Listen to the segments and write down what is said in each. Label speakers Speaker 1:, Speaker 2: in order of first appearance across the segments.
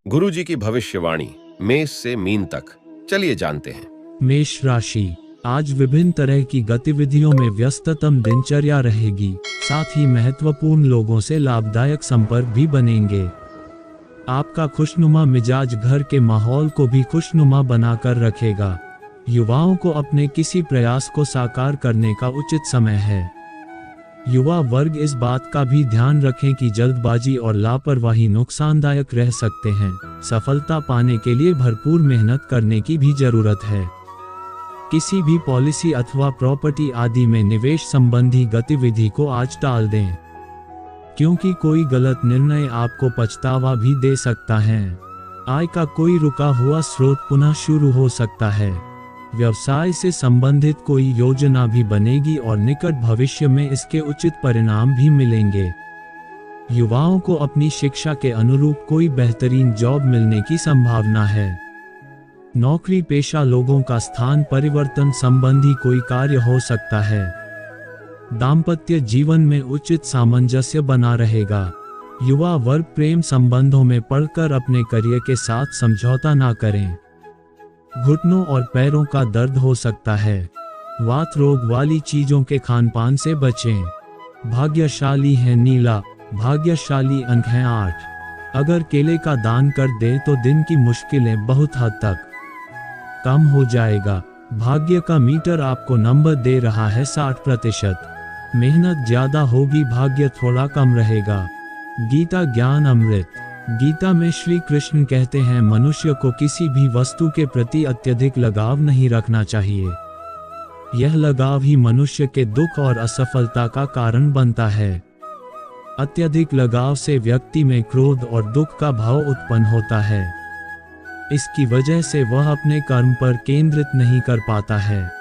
Speaker 1: गुरुजी की भविष्यवाणी मेष से मीन तक, चलिए जानते हैं।
Speaker 2: मेष राशि, आज विभिन्न तरह की गतिविधियों में व्यस्ततम दिनचर्या रहेगी। साथ ही महत्वपूर्ण लोगों से लाभदायक संपर्क भी बनेंगे। आपका खुशनुमा मिजाज घर के माहौल को भी खुशनुमा बनाकर रखेगा। युवाओं को अपने किसी प्रयास को साकार करने का उचित समय है। युवा वर्ग इस बात का भी ध्यान रखें कि जल्दबाजी और लापरवाही नुकसानदायक रह सकते हैं। सफलता पाने के लिए भरपूर मेहनत करने की भी जरूरत है। किसी भी पॉलिसी अथवा प्रॉपर्टी आदि में निवेश संबंधी गतिविधि को आज टाल दें, क्योंकि कोई गलत निर्णय आपको पछतावा भी दे सकता है। आय का कोई रुका हुआ स्रोत पुनः शुरू हो सकता है। व्यवसाय से संबंधित कोई योजना भी बनेगी और निकट भविष्य में इसके उचित परिणाम भी मिलेंगे। युवाओं को अपनी शिक्षा के अनुरूप कोई बेहतरीन जॉब मिलने की संभावना है। नौकरी पेशा लोगों का स्थान परिवर्तन संबंधी कोई कार्य हो सकता है। दाम्पत्य जीवन में उचित सामंजस्य बना रहेगा। युवा वर्ग प्रेम संबंधों में पड़कर अपने करियर के साथ समझौता ना करें। घुटनों और पैरों का दर्द हो सकता है। वात रोग वाली चीजों के खानपान से बचें। भाग्यशाली है नीला, भाग्यशाली अंक है 8। अगर केले का दान कर दे तो दिन की मुश्किलें बहुत हद तक कम हो जाएगा। भाग्य का मीटर आपको नंबर दे रहा है 60%। मेहनत ज्यादा होगी, भाग्य थोड़ा कम रहेगा। गीता ज्ञान अमृत। गीता में श्री कृष्ण कहते हैं, मनुष्य को किसी भी वस्तु के प्रति अत्यधिक लगाव नहीं रखना चाहिए। यह लगाव ही मनुष्य के दुख और असफलता का कारण बनता है। अत्यधिक लगाव से व्यक्ति में क्रोध और दुख का भाव उत्पन्न होता है। इसकी वजह से वह अपने कर्म पर केंद्रित नहीं कर पाता है।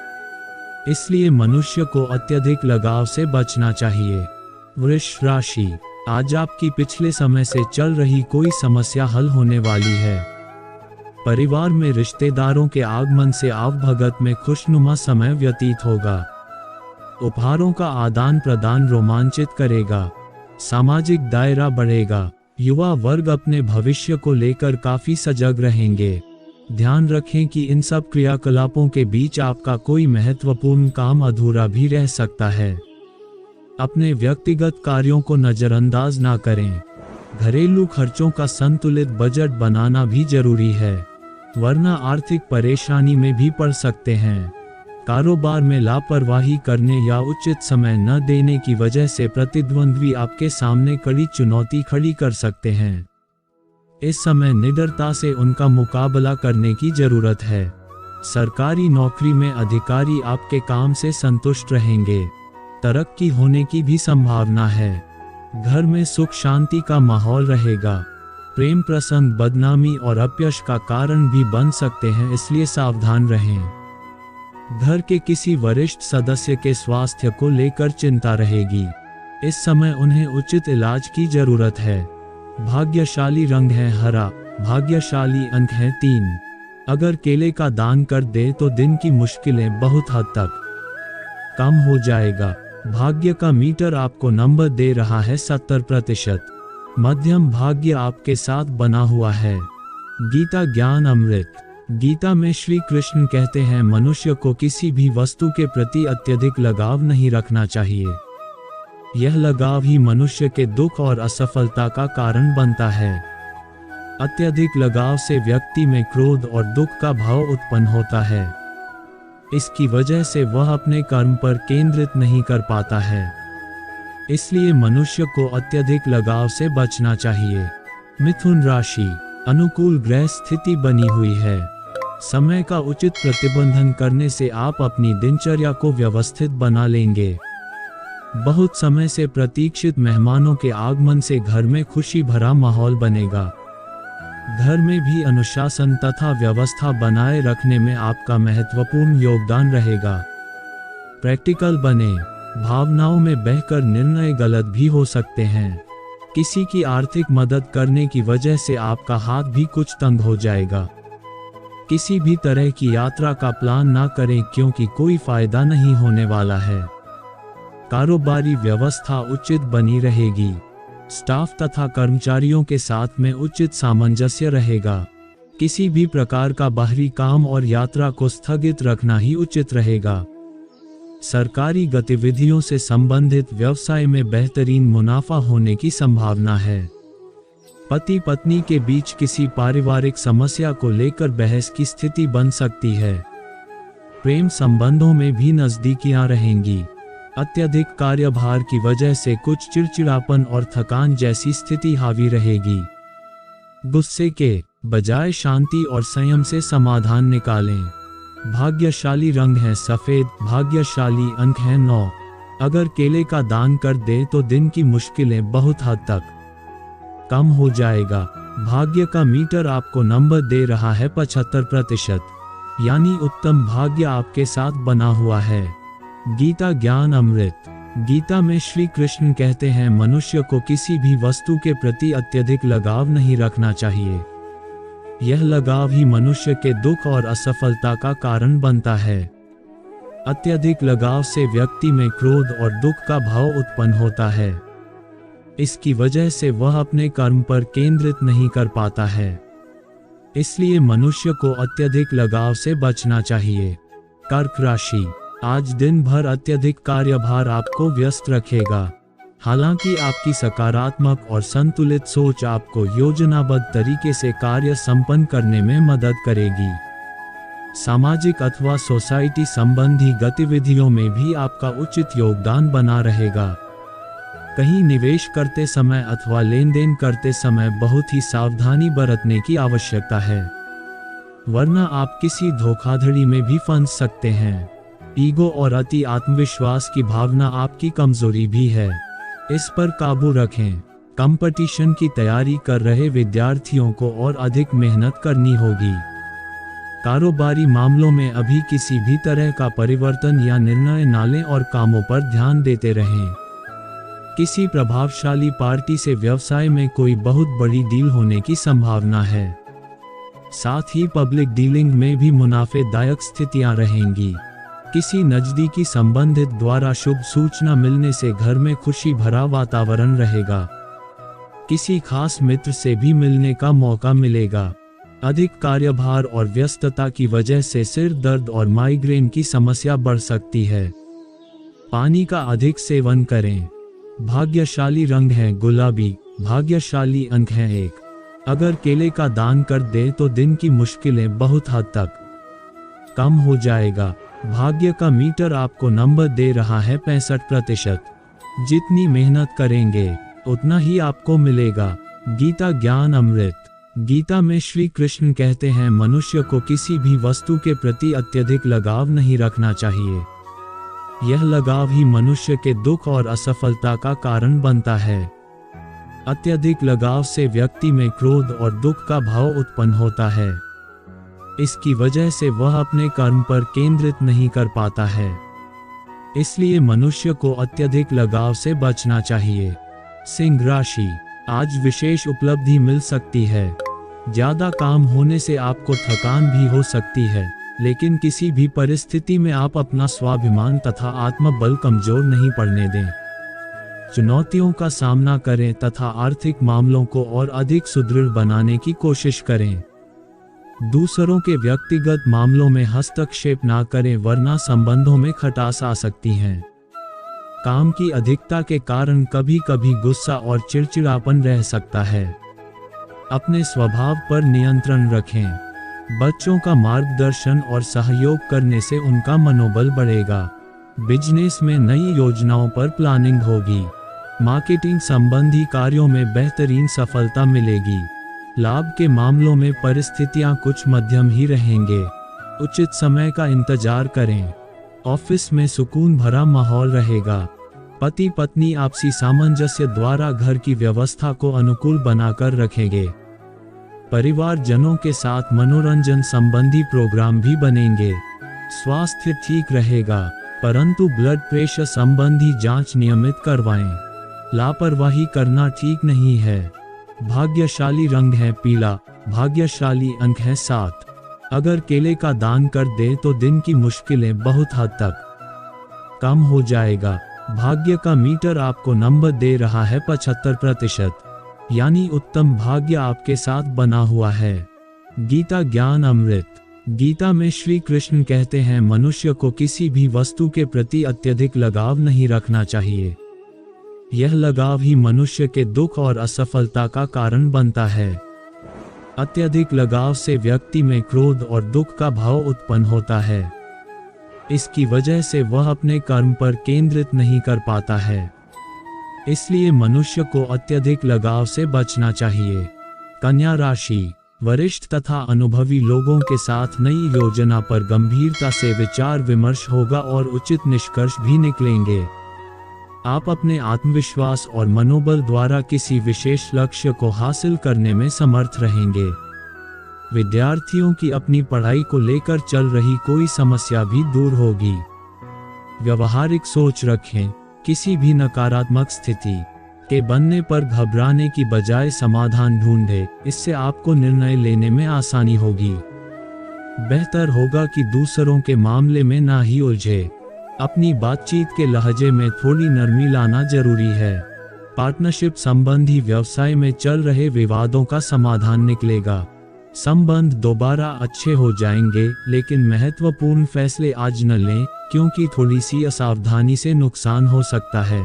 Speaker 2: इसलिए मनुष्य को अत्यधिक लगाव से बचना चाहिए। वृष राशि, आज आपकी पिछले समय से चल रही कोई समस्या हल होने वाली है। परिवार में रिश्तेदारों के आगमन से आवभगत में खुशनुमा समय व्यतीत होगा। उपहारों का आदान प्रदान रोमांचित करेगा। सामाजिक दायरा बढ़ेगा। युवा वर्ग अपने भविष्य को लेकर काफी सजग रहेंगे। ध्यान रखें कि इन सब क्रियाकलापों के बीच आपका कोई महत्वपूर्ण काम अधूरा भी रह सकता है। अपने व्यक्तिगत कार्यों को नजरअंदाज ना करें। घरेलू खर्चों का संतुलित बजट बनाना भी जरूरी है, वरना आर्थिक परेशानी में भी पड़ सकते हैं। कारोबार में लापरवाही करने या उचित समय न देने की वजह से प्रतिद्वंद्वी आपके सामने कड़ी चुनौती खड़ी कर सकते हैं। इस समय निडरता से उनका मुकाबला करने की जरूरत है। सरकारी नौकरी में अधिकारी आपके काम से संतुष्ट रहेंगे। तरक्की होने की भी संभावना है। घर में सुख शांति का माहौल रहेगा। प्रेम प्रसंग बदनामी और अपयश का कारण भी बन सकते हैं, इसलिए सावधान रहें। घर के किसी वरिष्ठ सदस्य के स्वास्थ्य को लेकर चिंता रहेगी। इस समय उन्हें उचित इलाज की जरूरत है। भाग्यशाली रंग है हरा, भाग्यशाली अंक है 3। अगर केले का दान कर दे तो दिन की मुश्किलें बहुत हद तक कम हो जाएगा। भाग्य का मीटर आपको नंबर दे रहा है 70%। मध्यम भाग्य आपके साथ बना हुआ है। गीता ज्ञान अमृत। गीता में श्री कृष्ण कहते हैं, मनुष्य को किसी भी वस्तु के प्रति अत्यधिक लगाव नहीं रखना चाहिए। यह लगाव ही मनुष्य के दुख और असफलता का कारण बनता है। अत्यधिक लगाव से व्यक्ति में क्रोध और दुख का भाव उत्पन्न होता है। इसकी वजह से वह अपने कर्म पर केंद्रित नहीं कर पाता है। इसलिए मनुष्य को अत्यधिक लगाव से बचना चाहिए। मिथुन राशि, अनुकूल ग्रह स्थिति बनी हुई है। समय का उचित प्रतिबंधन करने से आप अपनी दिनचर्या को व्यवस्थित बना लेंगे। बहुत समय से प्रतीक्षित मेहमानों के आगमन से घर में खुशी भरा माहौल बनेगा। घर में भी अनुशासन तथा व्यवस्था बनाए रखने में आपका महत्वपूर्ण योगदान रहेगा। प्रैक्टिकल बने। भावनाओं में बहकर निर्णय गलत भी हो सकते हैं। किसी की आर्थिक मदद करने की वजह से आपका हाथ भी कुछ तंग हो जाएगा। किसी भी तरह की यात्रा का प्लान ना करें, क्योंकि कोई फायदा नहीं होने वाला है। कारोबारी व्यवस्था उचित बनी रहेगी। स्टाफ तथा कर्मचारियों के साथ में उचित सामंजस्य रहेगा। किसी भी प्रकार का बाहरी काम और यात्रा को स्थगित रखना ही उचित रहेगा। सरकारी गतिविधियों से संबंधित व्यवसाय में बेहतरीन मुनाफा होने की संभावना है। पति पत्नी के बीच किसी पारिवारिक समस्या को लेकर बहस की स्थिति बन सकती है। प्रेम संबंधों में भी नजदीकियां रहेंगी। अत्यधिक कार्यभार की वजह से कुछ चिड़चिड़ापन और थकान जैसी स्थिति हावी रहेगी। गुस्से के बजाय शांति और संयम से समाधान निकालें। भाग्यशाली रंग है सफेद, भाग्यशाली अंक है 9। अगर केले का दान कर दे तो दिन की मुश्किलें बहुत हद तक कम हो जाएगा। भाग्य का मीटर आपको नंबर दे रहा है 75%, यानी उत्तम भाग्य आपके साथ बना हुआ है। गीता ज्ञान अमृत। गीता में श्री कृष्ण कहते हैं मनुष्य को किसी भी वस्तु के प्रति अत्यधिक लगाव नहीं रखना चाहिए। यह लगाव ही मनुष्य के दुख और असफलता का कारण बनता है। अत्यधिक लगाव से व्यक्ति में क्रोध और दुख का भाव उत्पन्न होता है। इसकी वजह से वह अपने कर्म पर केंद्रित नहीं कर पाता है। इसलिए मनुष्य को अत्यधिक लगाव से बचना चाहिए। कर्क राशि। आज दिन भर अत्यधिक कार्यभार आपको व्यस्त रखेगा। हालांकि आपकी सकारात्मक और संतुलित सोच आपको योजनाबद्ध तरीके से कार्य संपन्न करने में मदद करेगी। सामाजिक अथवा सोसाइटी संबंधी गतिविधियों में भी आपका उचित योगदान बना रहेगा। कहीं निवेश करते समय अथवा लेन देन करते समय बहुत ही सावधानी बरतने की आवश्यकता है, वरना आप किसी धोखाधड़ी में भी फंस सकते हैं। ईगो और अति आत्मविश्वास की भावना आपकी कमजोरी भी है, इस पर काबू रखें। कंपटीशन की तैयारी कर रहे विद्यार्थियों को और अधिक मेहनत करनी होगी। कारोबारी मामलों में अभी किसी भी तरह का परिवर्तन या निर्णय न लें और कामों पर ध्यान देते रहें। किसी प्रभावशाली पार्टी से व्यवसाय में कोई बहुत बड़ी डील होने की संभावना है। साथ ही पब्लिक डीलिंग में भी मुनाफेदायक स्थितियां रहेंगी। किसी नजदीकी संबंधित द्वारा शुभ सूचना मिलने से घर में खुशी भरा वातावरण रहेगा। किसी खास मित्र से भी मिलने का मौका मिलेगा। अधिक कार्यभार और व्यस्तता की वजह से सिर दर्द और माइग्रेन की समस्या बढ़ सकती है। पानी का अधिक सेवन करें। भाग्यशाली रंग है गुलाबी, भाग्यशाली अंक है 1। अगर केले का दान कर दे तो दिन की मुश्किलें बहुत हद तक कम हो जाएगा। भाग्य का मीटर आपको नंबर दे रहा है 65%। जितनी मेहनत करेंगे उतना ही आपको मिलेगा। गीता ज्ञान अमृत। गीता में श्री कृष्ण कहते हैं मनुष्य को किसी भी वस्तु के प्रति अत्यधिक लगाव नहीं रखना चाहिए। यह लगाव ही मनुष्य के दुख और असफलता का कारण बनता है। अत्यधिक लगाव से व्यक्ति में क्रोध और दुख का भाव उत्पन्न होता है। इसकी वजह से वह अपने कर्म पर केंद्रित नहीं कर पाता है। इसलिए मनुष्य को अत्यधिक लगाव से बचना चाहिए। सिंह राशि। आज विशेष उपलब्धि मिल सकती है। ज्यादा काम होने से आपको थकान भी हो सकती है, लेकिन किसी भी परिस्थिति में आप अपना स्वाभिमान तथा आत्मबल कमजोर नहीं पड़ने दें। चुनौतियों का सामना करें तथा आर्थिक मामलों को और अधिक सुदृढ़ बनाने की कोशिश करें। दूसरों के व्यक्तिगत मामलों में हस्तक्षेप ना करें, वरना संबंधों में खटास आ सकती है। काम की अधिकता के कारण कभी कभी गुस्सा और चिड़चिड़ापन रह सकता है। अपने स्वभाव पर नियंत्रण रखें। बच्चों का मार्गदर्शन और सहयोग करने से उनका मनोबल बढ़ेगा। बिजनेस में नई योजनाओं पर प्लानिंग होगी। मार्केटिंग संबंधी कार्यों में बेहतरीन सफलता मिलेगी। लाभ के मामलों में परिस्थितियां कुछ मध्यम ही रहेंगे। उचित समय का इंतजार करें। ऑफिस में सुकून भरा माहौल रहेगा। पति पत्नी आपसी सामंजस्य द्वारा घर की व्यवस्था को अनुकूल बनाकर रखेंगे। परिवारजनों के साथ मनोरंजन संबंधी प्रोग्राम भी बनेंगे। स्वास्थ्य ठीक रहेगा, परंतु ब्लड प्रेशर संबंधी जांच नियमित करवाएं। लापरवाही करना ठीक नहीं है। भाग्यशाली रंग है पीला, भाग्यशाली अंक है 7। अगर केले का दान कर दे तो दिन की मुश्किलें बहुत हद तक कम हो जाएगा। भाग्य का मीटर आपको नंबर दे रहा है 75%, यानी उत्तम भाग्य आपके साथ बना हुआ है। गीता ज्ञान अमृत। गीता में श्री कृष्ण कहते हैं मनुष्य को किसी भी वस्तु के प्रति अत्यधिक लगाव नहीं रखना चाहिए। यह लगाव ही मनुष्य के दुख और असफलता का कारण बनता है। अत्यधिक लगाव से व्यक्ति में क्रोध और दुख का भाव उत्पन्न होता है। इसकी वजह से वह अपने कर्म पर केंद्रित नहीं कर पाता है। इसलिए मनुष्य को अत्यधिक लगाव से बचना चाहिए। कन्या राशि। वरिष्ठ तथा अनुभवी लोगों के साथ नई योजना पर गंभीरता से विचार विमर्श होगा और उचित निष्कर्ष भी निकलेंगे। आप अपने आत्मविश्वास और मनोबल द्वारा किसी विशेष लक्ष्य को हासिल करने में समर्थ रहेंगे। विद्यार्थियों की अपनी पढ़ाई को लेकर चल रही कोई समस्या भी दूर होगी। व्यवहारिक सोच रखें। किसी भी नकारात्मक स्थिति के बनने पर घबराने की बजाय समाधान ढूंढें, इससे आपको निर्णय लेने में आसानी होगी। बेहतर होगा कि दूसरों के मामले में ना ही उलझे। अपनी बातचीत के लहजे में थोड़ी नरमी लाना जरूरी है। पार्टनरशिप संबंधी व्यवसाय में चल रहे विवादों का समाधान निकलेगा। संबंध दोबारा अच्छे हो जाएंगे, लेकिन महत्वपूर्ण फैसले आज न लें, क्योंकि थोड़ी सी असावधानी से नुकसान हो सकता है।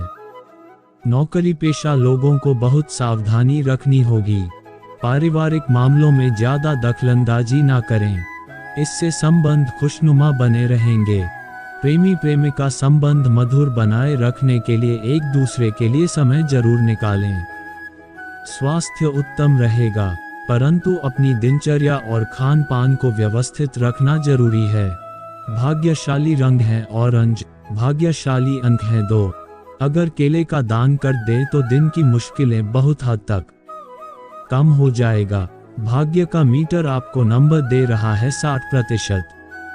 Speaker 2: नौकरी पेशा लोगों को बहुत सावधानी रखनी होगी। पारिवारिक मामलों में ज्यादा दखलंदाजी ना करें, इससे संबंध खुशनुमा बने रहेंगे। प्रेमी प्रेमिका संबंध मधुर बनाए रखने के लिए एक दूसरे के लिए समय जरूर निकालें। स्वास्थ्य उत्तम रहेगा, परंतु अपनी दिनचर्या और खान पान को व्यवस्थित रखना जरूरी है। भाग्यशाली रंग है ऑरेंज। भाग्यशाली अंक है 2। अगर केले का दान कर दे तो दिन की मुश्किलें बहुत हद तक कम हो जाएगा। भाग्य का मीटर आपको नंबर दे रहा है 60%,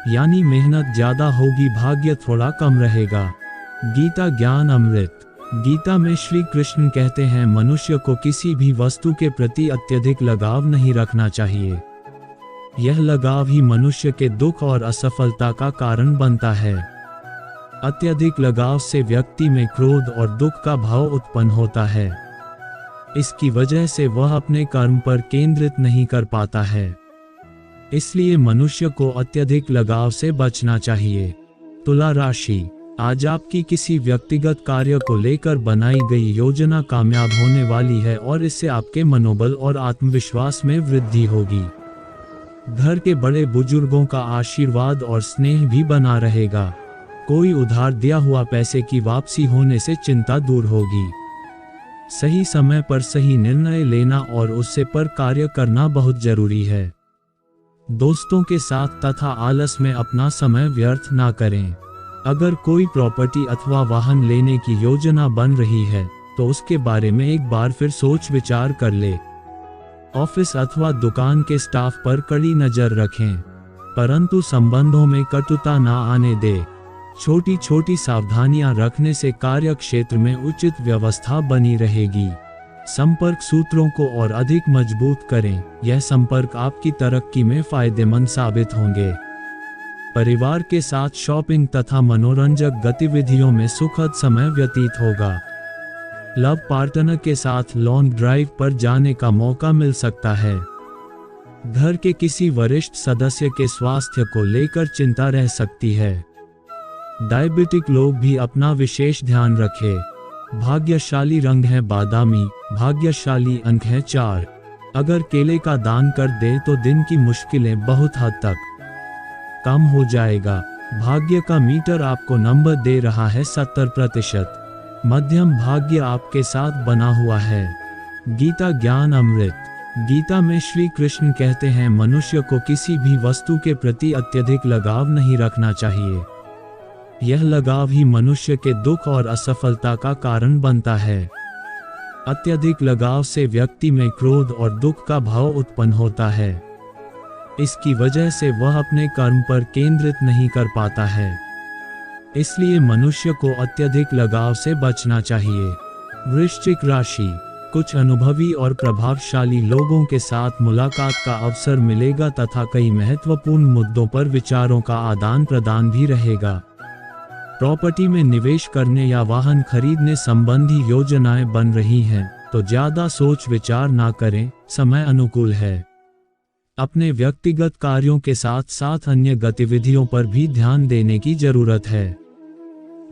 Speaker 2: यानी मेहनत ज्यादा होगी, भाग्य थोड़ा कम रहेगा। गीता ज्ञान अमृत। गीता में श्री कृष्ण कहते हैं मनुष्य को किसी भी वस्तु के प्रति अत्यधिक लगाव नहीं रखना चाहिए। यह लगाव ही मनुष्य के दुख और असफलता का कारण बनता है। अत्यधिक लगाव से व्यक्ति में क्रोध और दुख का भाव उत्पन्न होता है। इसकी वजह से वह अपने कर्म पर केंद्रित नहीं कर पाता है। इसलिए मनुष्य को अत्यधिक लगाव से बचना चाहिए। तुला राशि। आज आपकी किसी व्यक्तिगत कार्य को लेकर बनाई गई योजना कामयाब होने वाली है और इससे आपके मनोबल और आत्मविश्वास में वृद्धि होगी। घर के बड़े बुजुर्गों का आशीर्वाद और स्नेह भी बना रहेगा। कोई उधार दिया हुआ पैसे की वापसी होने से चिंता दूर होगी। सही समय पर सही निर्णय लेना और उससे पर कार्य करना बहुत जरूरी है। दोस्तों के साथ तथा आलस में अपना समय व्यर्थ ना करें। अगर कोई प्रॉपर्टी अथवा वाहन लेने की योजना बन रही है तो उसके बारे में एक बार फिर सोच विचार कर ले। ऑफिस अथवा दुकान के स्टाफ पर कड़ी नजर रखें, परंतु संबंधों में कटुता ना आने दे। छोटी छोटी सावधानियां रखने से कार्य क्षेत्र में उचित व्यवस्था बनी रहेगी। संपर्क सूत्रों को और अधिक मजबूत करें, यह संपर्क आपकी तरक्की में फायदेमंद साबित होंगे। परिवार के साथ शॉपिंग तथा मनोरंजक गतिविधियों में सुखद समय व्यतीत होगा। लव पार्टनर के साथ लॉन्ग ड्राइव पर जाने का मौका मिल सकता है। घर के किसी वरिष्ठ सदस्य के स्वास्थ्य को लेकर चिंता रह सकती है। डायबिटिक लोग भी अपना विशेष ध्यान रखें। भाग्यशाली रंग है बादामी। भाग्यशाली अंक है 4। अगर केले का दान कर दे तो दिन की मुश्किलें बहुत हद तक कम हो जाएगा। भाग्य का मीटर आपको नंबर दे रहा है 70%। मध्यम भाग्य आपके साथ बना हुआ है। गीता ज्ञान अमृत। गीता में श्री कृष्ण कहते हैं मनुष्य को किसी भी वस्तु के प्रति अत्यधिक लगाव नहीं रखना चाहिए। यह लगाव ही मनुष्य के दुख और असफलता का कारण बनता है। अत्यधिक लगाव से व्यक्ति में क्रोध और दुख का भाव उत्पन्न होता है। इसकी वजह से वह अपने कर्म पर केंद्रित नहीं कर पाता है। इसलिए मनुष्य को अत्यधिक लगाव से बचना चाहिए। वृश्चिक राशि। कुछ अनुभवी और प्रभावशाली लोगों के साथ मुलाकात का अवसर मिलेगा तथा कई महत्वपूर्ण मुद्दों पर विचारों का आदान प्रदान भी रहेगा। प्रॉपर्टी में निवेश करने या वाहन खरीदने संबंधी योजनाएं बन रही हैं तो ज्यादा सोच विचार ना करें, समय अनुकूल है। अपने व्यक्तिगत कार्यों के साथ साथ अन्य गतिविधियों पर भी ध्यान देने की जरूरत है।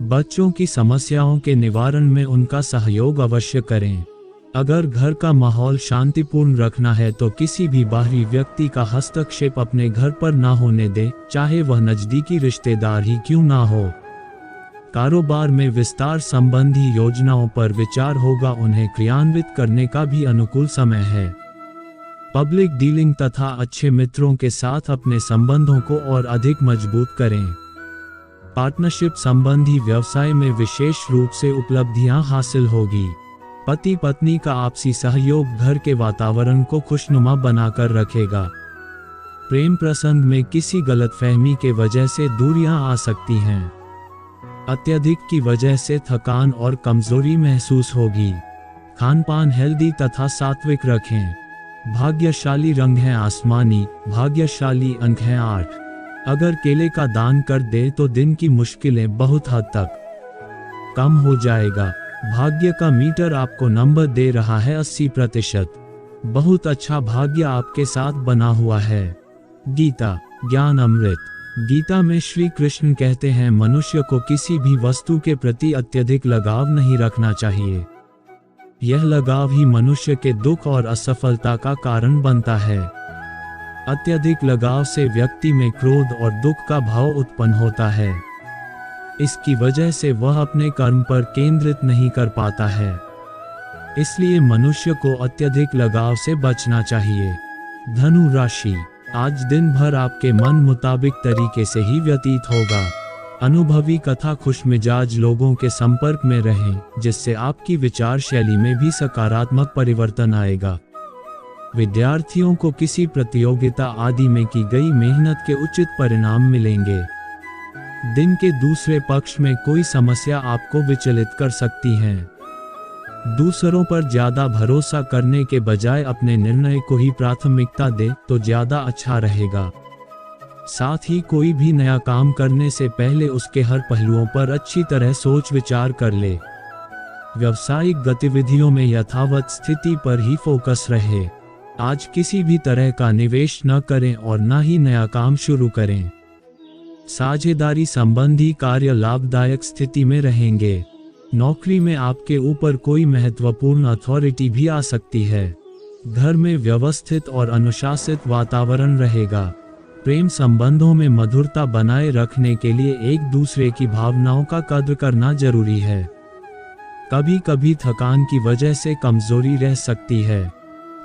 Speaker 2: बच्चों की समस्याओं के निवारण में उनका सहयोग अवश्य करें। अगर घर का माहौल शांतिपूर्ण रखना है तो किसी भी बाहरी व्यक्ति का हस्तक्षेप अपने घर पर ना होने दें, चाहे वह नजदीकी रिश्तेदार ही क्यों ना हो। कारोबार में विस्तार संबंधी योजनाओं पर विचार होगा, उन्हें क्रियान्वित करने का भी अनुकूल समय है। पब्लिक डीलिंग तथा अच्छे मित्रों के साथ अपने संबंधों को और अधिक मजबूत करें। पार्टनरशिप संबंधी व्यवसाय में विशेष रूप से उपलब्धियां हासिल होगी। पति पत्नी का आपसी सहयोग घर के वातावरण को खुशनुमा बनाकर रखेगा। प्रेम प्रसंग में किसी गलतफहमी के वजह से दूरियां आ सकती हैं। अत्यधिक की वजह से थकान और कमजोरी महसूस होगी। खान पान हेल्दी तथा सात्विक रखें। भाग्यशाली रंग है आसमानी, भाग्यशाली अंक है 8। अगर केले का दान कर दे तो दिन की मुश्किलें बहुत हद तक कम हो जाएगा। भाग्य का मीटर आपको नंबर दे रहा है 80%। बहुत अच्छा भाग्य आपके साथ बना हुआ है। गीता ज्ञान अमृत। गीता में श्री कृष्ण कहते हैं, मनुष्य को किसी भी वस्तु के प्रति अत्यधिक लगाव नहीं रखना चाहिए। यह लगाव ही मनुष्य के दुख और असफलता का कारण बनता है। अत्यधिक लगाव से व्यक्ति में क्रोध और दुख का भाव उत्पन्न होता है। इसकी वजह से वह अपने कर्म पर केंद्रित नहीं कर पाता है। इसलिए मनुष्य को अत्यधिक लगाव से बचना चाहिए। धनु राशि। आज दिन भर आपके मन मुताबिक तरीके से ही व्यतीत होगा। अनुभवी तथा खुशमिजाज लोगों के संपर्क में रहें, जिससे आपकी विचार शैली में भी सकारात्मक परिवर्तन आएगा। विद्यार्थियों को किसी प्रतियोगिता आदि में की गई मेहनत के उचित परिणाम मिलेंगे। दिन के दूसरे पक्ष में कोई समस्या आपको विचलित कर सकती है। दूसरों पर ज्यादा भरोसा करने के बजाय अपने निर्णय को ही प्राथमिकता दे तो ज्यादा अच्छा रहेगा। साथ ही कोई भी नया काम करने से पहले उसके हर पहलुओं पर अच्छी तरह सोच विचार कर ले। व्यावसायिक गतिविधियों में यथावत स्थिति पर ही फोकस रहे। आज किसी भी तरह का निवेश न करें और न ही नया काम शुरू करें। साझेदारी संबंधी कार्य लाभदायक स्थिति में रहेंगे। नौकरी में आपके ऊपर कोई महत्वपूर्ण अथॉरिटी भी आ सकती है। घर में व्यवस्थित और अनुशासित वातावरण रहेगा। प्रेम संबंधों में मधुरता बनाए रखने के लिए एक दूसरे की भावनाओं का कद्र करना जरूरी है। कभी कभी थकान की वजह से कमजोरी रह सकती है।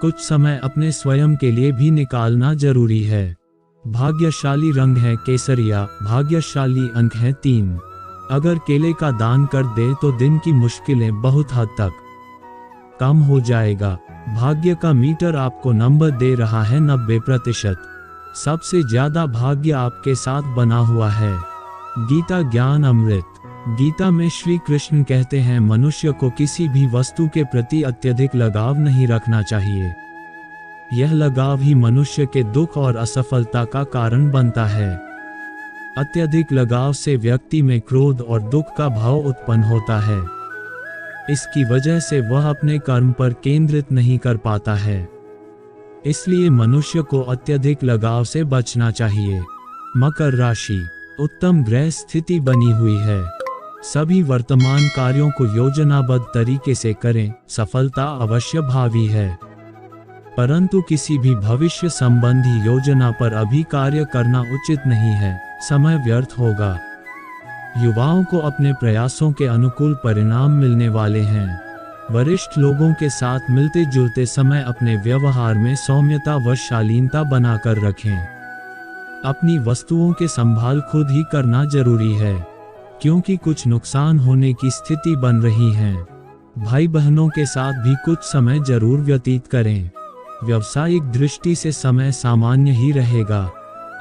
Speaker 2: कुछ समय अपने स्वयं के लिए भी निकालना जरूरी है। भाग्यशाली रंग है केसरिया, भाग्यशाली अंक है 3। अगर केले का दान कर दे तो दिन की मुश्किलें बहुत हद तक कम हो जाएगा। भाग्य का मीटर आपको नंबर दे रहा है 90%। सबसे ज्यादा भाग्य आपके साथ बना हुआ है। गीता ज्ञान अमृत। गीता में श्री कृष्ण कहते हैं, मनुष्य को किसी भी वस्तु के प्रति अत्यधिक लगाव नहीं रखना चाहिए। यह लगाव ही मनुष्य के दुख और असफलता का कारण बनता है। अत्यधिक लगाव से व्यक्ति में क्रोध और दुख का भाव उत्पन्न होता है। इसकी वजह से वह अपने कर्म पर केंद्रित नहीं कर पाता है। इसलिए मनुष्य को अत्यधिक लगाव से बचना चाहिए। मकर राशि। उत्तम ग्रह स्थिति बनी हुई है। सभी वर्तमान कार्यों को योजनाबद्ध तरीके से करें, सफलता अवश्य भावी है। परंतु किसी भी भविष्य संबंधी योजना पर अभी कार्य करना उचित नहीं है, समय व्यर्थ होगा। युवाओं को अपने प्रयासों के अनुकूल परिणाम मिलने वाले हैं। वरिष्ठ लोगों के साथ मिलते जुलते समय अपने व्यवहार में सौम्यता व शालीनता बनाकर रखें। अपनी वस्तुओं के संभाल खुद ही करना जरूरी है, क्योंकि कुछ नुकसान होने की स्थिति बन रही है। भाई बहनों के साथ भी कुछ समय जरूर व्यतीत करें। व्यावसायिक दृष्टि से समय सामान्य ही रहेगा।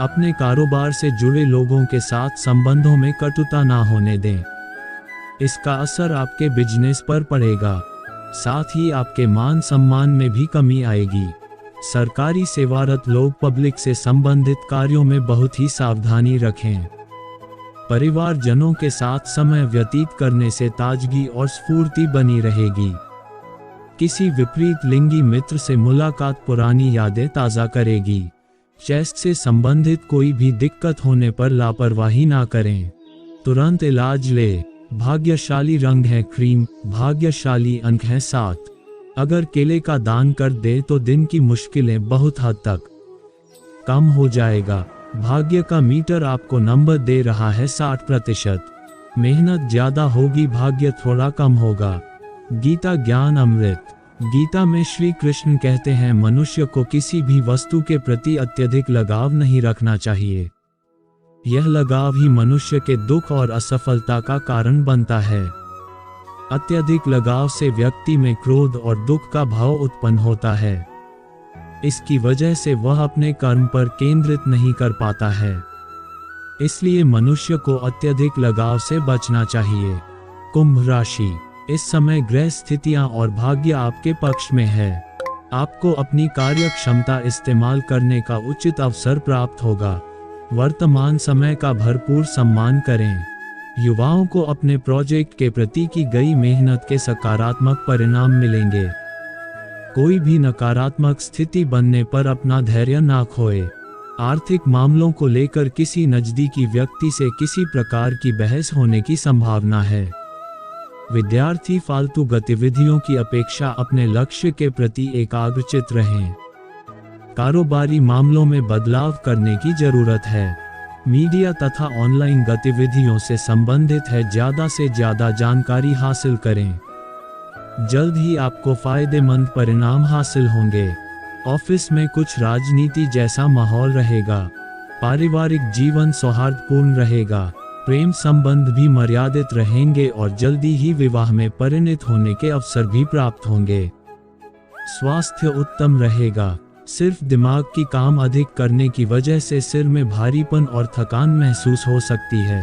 Speaker 2: अपने कारोबार से जुड़े लोगों के साथ संबंधों में कटुता ना होने दें। इसका असर आपके बिजनेस पर पड़ेगा। साथ ही आपके मान सम्मान में भी कमी आएगी। सरकारी सेवारत लोग पब्लिक से संबंधित कार्यों में बहुत ही सावधानी रखें। परिवारजनों के साथ समय व्यतीत करने से ताजगी और स्फूर्ति बनी रहेगी। किसी विपरीत लिंगी मित्र से मुलाकात पुरानी यादें ताज़ा करेगी। चेस्ट से संबंधित कोई भी दिक्कत होने पर लापरवाही ना करें, तुरंत इलाज ले। भाग्यशाली रंग है क्रीम, भाग्यशाली अंक है 7। अगर केले का दान कर दे तो दिन की मुश्किलें बहुत हद तक कम हो जाएगा। भाग्य का मीटर आपको नंबर दे रहा है 60%। मेहनत ज्यादा होगी, भाग्य थोड़ा कम होगा। गीता ज्ञान अमृत। गीता में श्री कृष्ण कहते हैं मनुष्य को किसी भी वस्तु के प्रति अत्यधिक लगाव नहीं रखना चाहिए। यह लगाव ही मनुष्य के दुख और असफलता का कारण बनता है। अत्यधिक लगाव से व्यक्ति में क्रोध और दुख का भाव उत्पन्न होता है। इसकी वजह से वह अपने कर्म पर केंद्रित नहीं कर पाता है। इसलिए मनुष्य को अत्यधिक लगाव से बचना चाहिए। कुंभ राशि। इस समय ग्रह स्थितियां और भाग्य आपके पक्ष में है। आपको अपनी कार्य क्षमता इस्तेमाल करने का उचित अवसर प्राप्त होगा। वर्तमान समय का भरपूर सम्मान करें। युवाओं को अपने प्रोजेक्ट के प्रति की गई मेहनत के सकारात्मक परिणाम मिलेंगे। कोई भी नकारात्मक स्थिति बनने पर अपना धैर्य ना खोए। आर्थिक मामलों को लेकर किसी नजदीकी व्यक्ति से किसी प्रकार की बहस होने की संभावना है। विद्यार्थी फालतू गतिविधियों की अपेक्षा अपने लक्ष्य के प्रति एकाग्रचित रहें। कारोबारी मामलों में बदलाव करने की जरूरत है। मीडिया तथा ऑनलाइन गतिविधियों से संबंधित है, ज्यादा से ज्यादा जानकारी हासिल करें। जल्द ही आपको फायदेमंद परिणाम हासिल होंगे। ऑफिस में कुछ राजनीति जैसा माहौल रहेगा। पारिवारिक जीवन सौहार्दपूर्ण रहेगा। प्रेम संबंध भी मर्यादित रहेंगे और जल्दी ही विवाह में परिणत होने के अवसर भी प्राप्त होंगे। स्वास्थ्य उत्तम रहेगा। सिर्फ दिमाग की काम अधिक करने की वजह से सिर में भारीपन और थकान महसूस हो सकती है।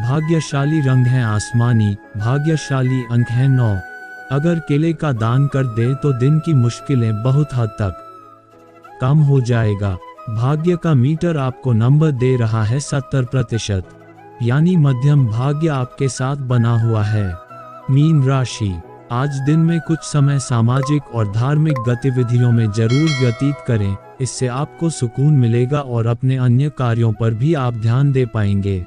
Speaker 2: भाग्यशाली रंग है आसमानी, भाग्यशाली अंक है 9। अगर केले का दान कर दे तो दिन की मुश्किलें बहुत हद तक कम हो जाएगा। भाग्य का मीटर आपको नंबर दे रहा है 70%, यानी मध्यम भाग्य आपके साथ बना हुआ है। मीन राशि। आज दिन में कुछ समय सामाजिक और धार्मिक गतिविधियों में जरूर व्यतीत करें, इससे आपको सुकून मिलेगा और अपने अन्य कार्यों पर भी आप ध्यान दे पाएंगे।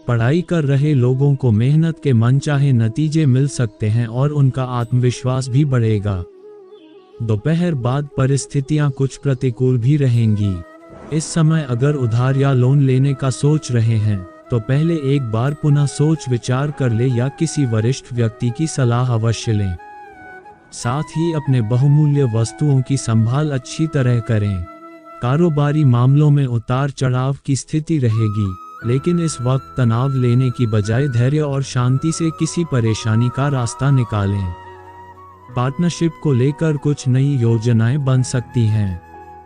Speaker 2: पढ़ाई कर रहे लोगों को मेहनत के मनचाहे नतीजे मिल सकते हैं और उनका आत्मविश्वास भी बढ़ेगा। दोपहर बाद परिस्थितियां कुछ प्रतिकूल भी रहेंगी। इस समय अगर उधार या लोन लेने का सोच रहे हैं तो पहले एक बार पुनः सोच विचार कर ले या किसी वरिष्ठ व्यक्ति की सलाह अवश्य लें। साथ ही अपने बहुमूल्य वस्तुओं की संभाल अच्छी तरह करें। कारोबारी मामलों में उतार चढ़ाव की स्थिति रहेगी, लेकिन इस वक्त तनाव लेने की बजाय धैर्य और शांति से किसी परेशानी का रास्ता निकालें। पार्टनरशिप को लेकर कुछ नई योजनाएं बन सकती हैं।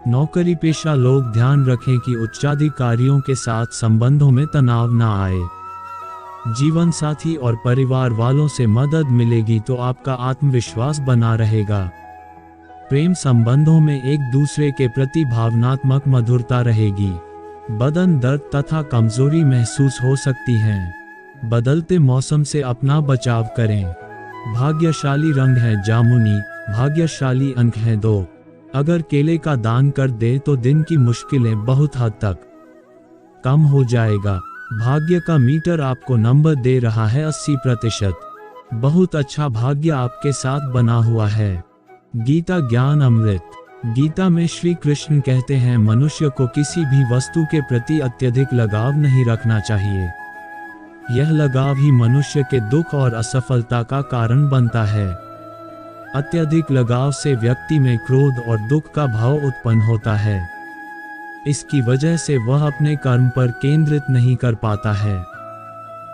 Speaker 2: नौकरी पेशा लोग ध्यान रखें कि उच्चाधिकारियों के साथ संबंधों में तनाव ना आए। जीवन साथी और परिवार वालों से मदद मिलेगी तो आपका आत्मविश्वास बना रहेगा। प्रेम संबंधों में एक दूसरे के प्रति भावनात्मक मधुरता रहेगी। बदन दर्द तथा कमजोरी महसूस हो सकती है। बदलते मौसम से अपना बचाव करें। भाग्यशाली रंग है जामुनी, भाग्यशाली अंक है 2। अगर केले का दान कर दे तो दिन की मुश्किलें बहुत हद तक कम हो जाएगा। भाग्य का मीटर आपको नंबर दे रहा है 80%। बहुत अच्छा भाग्य आपके साथ बना हुआ है। गीता ज्ञान अमृत। गीता में श्री कृष्ण कहते हैं मनुष्य को किसी भी वस्तु के प्रति अत्यधिक लगाव नहीं रखना चाहिए। यह लगाव ही मनुष्य के दुख और असफलता का कारण बनता है। अत्यधिक लगाव से व्यक्ति में क्रोध और दुख का भाव उत्पन्न होता है। इसकी वजह से वह अपने कर्म पर केंद्रित नहीं कर पाता है।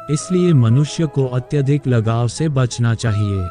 Speaker 2: इसलिए मनुष्य को अत्यधिक लगाव से बचना चाहिए।